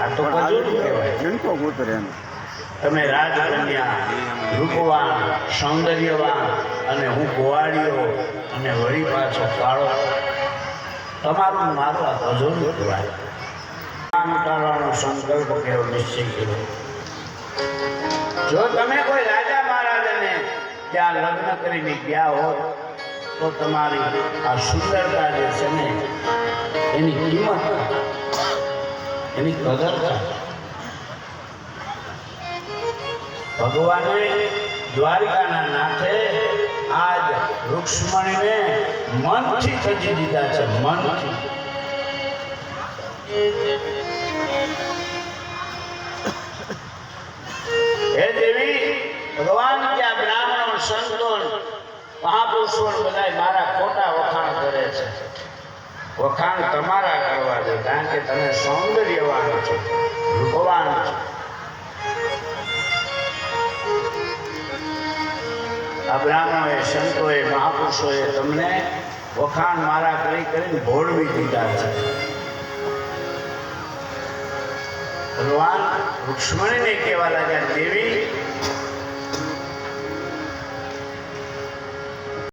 આ તો કજૂર કહેવાય. જનકો પુત્ર એમ. તમે રાજકન્યા, રૂપવાન, સૌંદર્યવાન અને હું ગોવાળીઓ અને વળી પાછો કાળો. તમારું મારું આ કજૂર કહેવાય. ઉતારવાનો સંકલ્પ કર્યો, નિશ્ચય કર્યો. જો તમે કોઈ રાજા મહારાજાને ત્યાં લગ્ન કરીને ગયા હોત તો તમારી આ સુંદરતા જે છે ને એની કિંમત, એની કદર થાય. ભગવાને દ્વારિકાના નાથે આજ રૂક્ષ્મણીને મનથી ત્યજી દીધા છે. મનથી. હે દેવી, ભગવાન કે આ બ્રાહ્મણો, સંતો, મહાપુરુષો બધા મારા ખોટા વખાણ કરે છે. વખાણ તમારા કરવા દે, કારણ કે તમે સૌંદર્યવાન છો, રૂપવાન છો. આ બ્રાહ્મણોએ, સંતોએ, મહાપુરુષોએ તમને વખાણ મારા કરી કરીને ભોળવી દીધા છે. ભગવાન રૂક્ષ્મણીને કહેવા લાગ્યા, દેવી